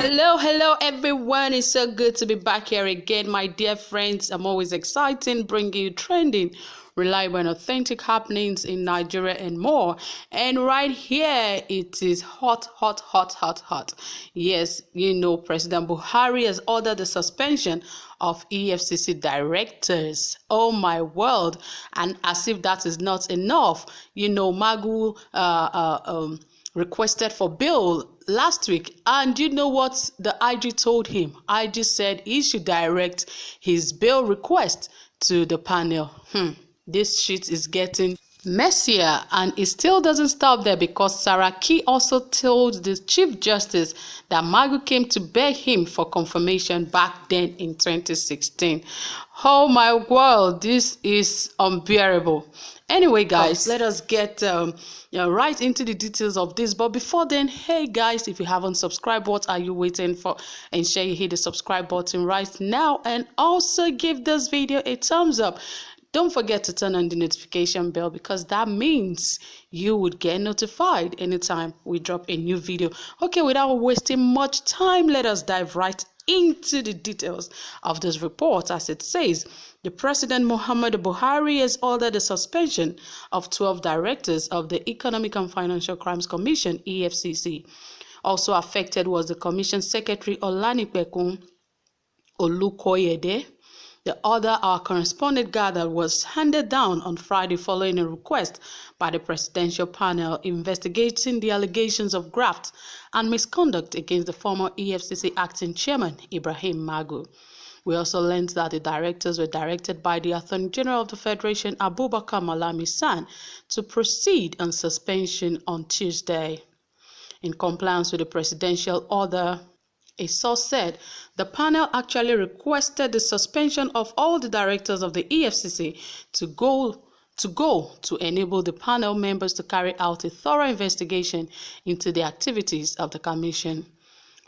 Hello everyone. It's so good to be back here again, my dear friends. I'm always exciting, bringing you trending, reliable and authentic happenings in Nigeria and more. And right here, it is hot. Yes, President Buhari has ordered the suspension of Efcc directors. Oh my world. And as if that is not enough, Magu requested for bail last week, and you know what the IG told him? IG said he should direct his bail request to the panel. This shit is getting messier, and it still doesn't stop there, because Saraki also told the Chief Justice that Magu came to beg him for confirmation back then in 2016. Oh my world, this is unbearable. Anyway, guys, let us get right into the details of this. But before then, hey guys, if you haven't subscribed, what are you waiting for? Ensure you hit the subscribe button right now, and also give this video a thumbs up. Don't forget to turn on the notification bell, because that means you would get notified anytime we drop a new video. Okay, without wasting much time, let us dive right into the details of this report. As it says, the President Muhammadu Buhari has ordered the suspension of 12 directors of the Economic and Financial Crimes Commission, EFCC. Also affected was the Commission Secretary Olanipekun Olukoyede. The order our correspondent gathered was handed down on Friday following a request by the presidential panel investigating the allegations of graft and misconduct against the former EFCC acting chairman, Ibrahim Magu. We also learned that the directors were directed by the Attorney General of the Federation, Abubakar Malami San, to proceed on suspension on Tuesday. In compliance with the presidential order, a source said the panel actually requested the suspension of all the directors of the EFCC to enable the panel members to carry out a thorough investigation into the activities of the commission.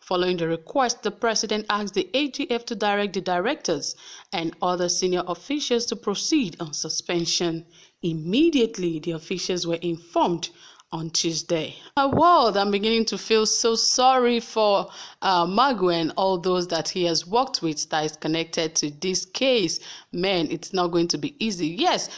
Following the request, the president asked the AGF to direct the directors and other senior officials to proceed on suspension. Immediately, the officials were informed on Tuesday. World, I'm beginning to feel so sorry for Magu and all those that he has worked with that is connected to this case. Man, it's not going to be easy. Yes,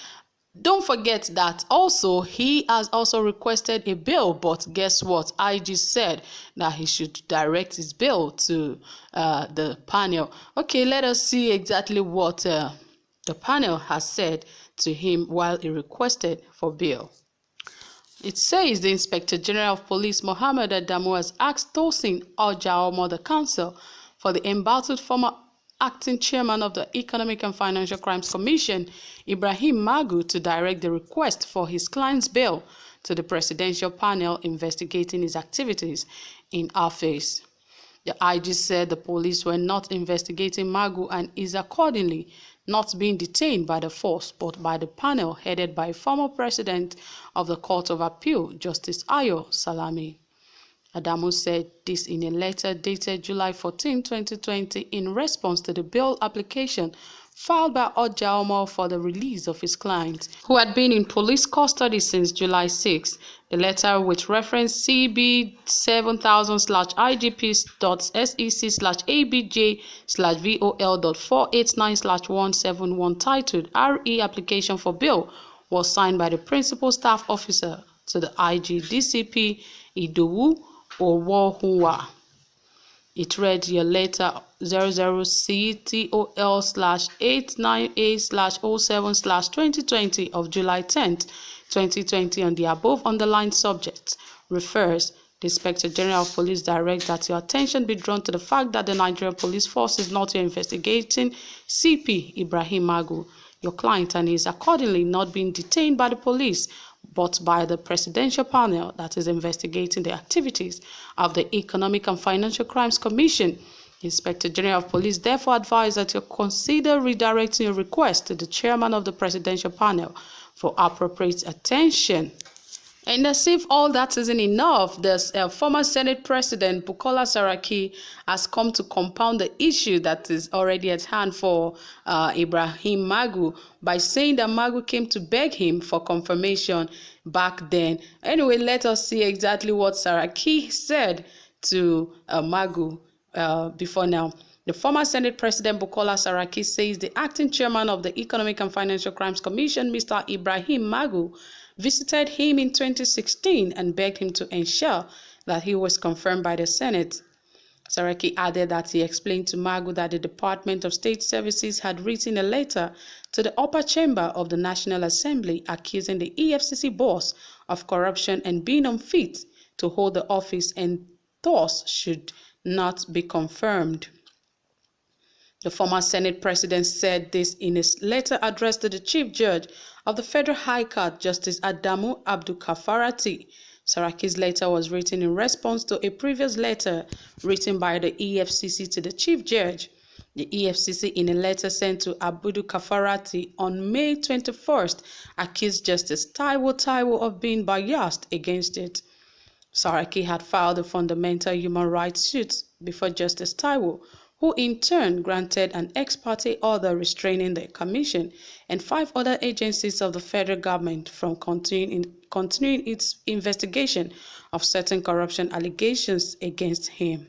don't forget that also he has also requested a bail, but guess what? IG said that he should direct his bail to the panel. Okay, let us see exactly what the panel has said to him while he requested for bail. It says the Inspector General of Police, Mohammed Adamu, has asked Tosin Ojaomo, the counsel for the embattled former acting chairman of the Economic and Financial Crimes Commission, Ibrahim Magu, to direct the request for his client's bail to the presidential panel investigating his activities in office. The IG said the police were not investigating Magu and is accordingly not being detained by the force, but by the panel headed by former president of the Court of Appeal, Justice Ayo Salami. Adamu said this in a letter dated July 14, 2020, in response to the bail application filed by Ojaomo for the release of his client, who had been in police custody since July 6. The letter, which referenced CB 7000/IGP.SEC/ABJ/VOL.489/171 titled RE Application for Bail, was signed by the principal staff officer to the IG, DCP Idowu Owohunwa. It read, your letter 00CTOL/89A/07/2020 of July 10th, 2020 on the above underlined subject refers. The Inspector General of Police directs that your attention be drawn to the fact that the Nigerian Police Force is not investigating CP Ibrahim Magu, your client, and is accordingly not being detained by the police, but by the presidential panel that is investigating the activities of the Economic and Financial Crimes Commission. The Inspector General of Police therefore advised that you consider redirecting your request to the chairman of the presidential panel for appropriate attention. And as if all that isn't enough, the former Senate President Bukola Saraki has come to compound the issue that is already at hand for Ibrahim Magu by saying that Magu came to beg him for confirmation back then. Anyway, let us see exactly what Saraki said to Magu before now. The former Senate President Bukola Saraki says the acting chairman of the Economic and Financial Crimes Commission, Mr. Ibrahim Magu, visited him in 2016 and begged him to ensure that he was confirmed by the Senate. Saraki added that he explained to Magu that the Department of State Services had written a letter to the upper chamber of the National Assembly accusing the Efcc boss of corruption and being unfit to hold the office and thus should not be confirmed. The former Senate President said this in a letter addressed to the Chief Judge of the Federal High Court, Justice Adamu Abdulkafarati. Saraki's letter was written in response to a previous letter written by the Efcc to the Chief Judge. The Efcc, in a letter sent to Abdulkafarati on May 21st, accused Justice Taiwo of being biased against it. Saraki had filed a fundamental human rights suit before Justice Taiwo, who in turn granted an ex parte order restraining the Commission and 5 other agencies of the federal government from continuing its investigation of certain corruption allegations against him.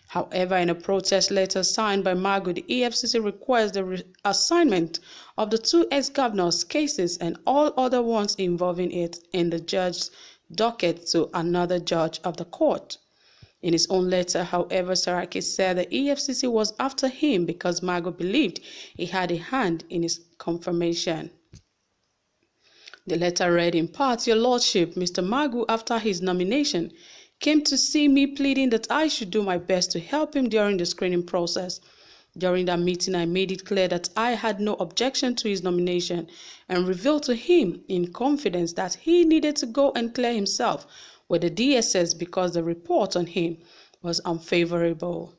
However, in a protest letter signed by Magu, the Efcc requires the reassignment of the 2 ex-governors' cases and all other ones involving it in the judge's docket to another judge of the court. In his own letter, however, Saraki said the Efcc was after him because Magu believed he had a hand in his confirmation. The letter read in part, "Your Lordship, Mr. Magu, after his nomination, came to see me pleading that I should do my best to help him during the screening process. During that meeting, I made it clear that I had no objection to his nomination and revealed to him in confidence that he needed to go and clear himself with the DSS because the report on him was unfavorable.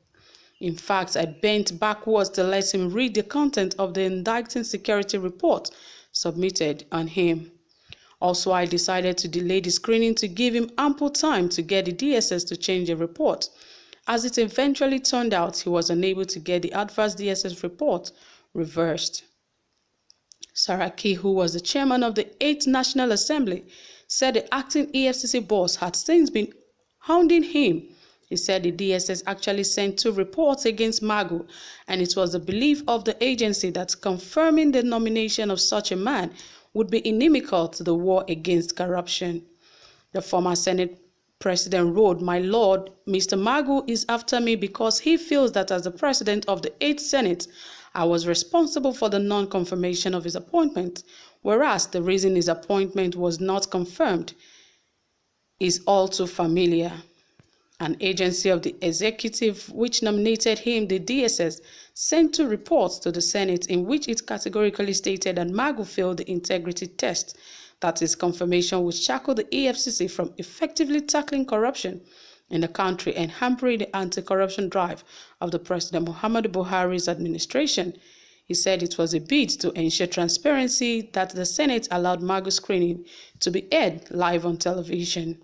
In fact, I bent backwards to let him read the content of the indicting security report submitted on him. Also, I decided to delay the screening to give him ample time to get the DSS to change the report. As it eventually turned out, he was unable to get the adverse DSS report reversed." Saraki, who was the chairman of the 8th National Assembly, said the acting Efcc boss had since been hounding him. He said the DSS actually sent 2 reports against Magu, and it was the belief of the agency that confirming the nomination of such a man would be inimical to the war against corruption. The former Senate President wrote, "My Lord, Mr. Magu is after me because he feels that as the President of the 8th Senate, I was responsible for the non-confirmation of his appointment, whereas the reason his appointment was not confirmed is all too familiar. An agency of the executive which nominated him, the DSS, sent 2 reports to the Senate in which it categorically stated that Magu failed the integrity test. That his confirmation would shackle the EFCC from effectively tackling corruption in the country and hampering the anti-corruption drive of the President Muhammadu Buhari's administration." He said it was a bid to ensure transparency that the Senate allowed Magu screening to be aired live on television.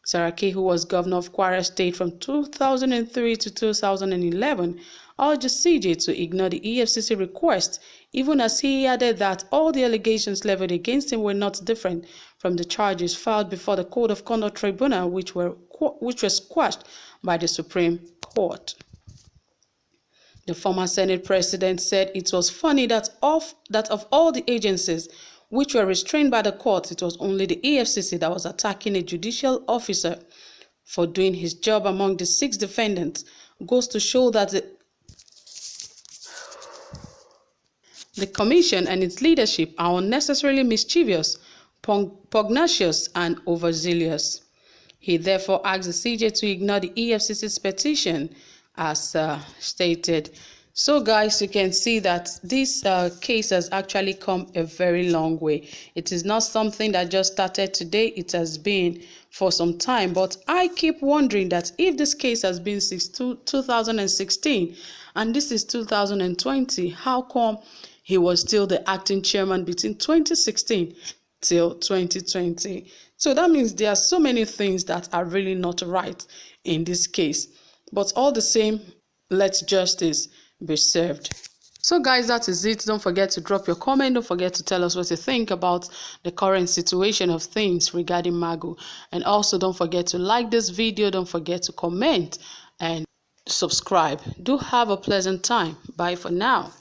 Saraki, who was governor of Kwara State from 2003 to 2011, urged the CJ to ignore the EFCC request, even as he added that all the allegations leveled against him were not different from the charges filed before the Code of Conduct Tribunal, which were quashed by the Supreme Court. The former Senate President said it was funny that of all the agencies which were restrained by the court, it was only the EFCC that was attacking a judicial officer for doing his job among the 6 defendants. Goes to show that the Commission and its leadership are unnecessarily mischievous, pugnacious, and overzealous. He therefore asked the CJ to ignore the EFCC's petition as stated. So guys, you can see that this case has actually come a very long way. It is not something that just started today. It has been for some time, but I keep wondering that if this case has been since 2016 and this is 2020, how come he was still the acting chairman between 2016 till 2020? So that means there are so many things that are really not right in this case. But all the same, let justice be served. So guys, that is it. Don't forget to drop your comment. Don't forget to tell us what you think about the current situation of things regarding Magu. And also don't forget to like this video. Don't forget to comment and subscribe. Do have a pleasant time. Bye for now.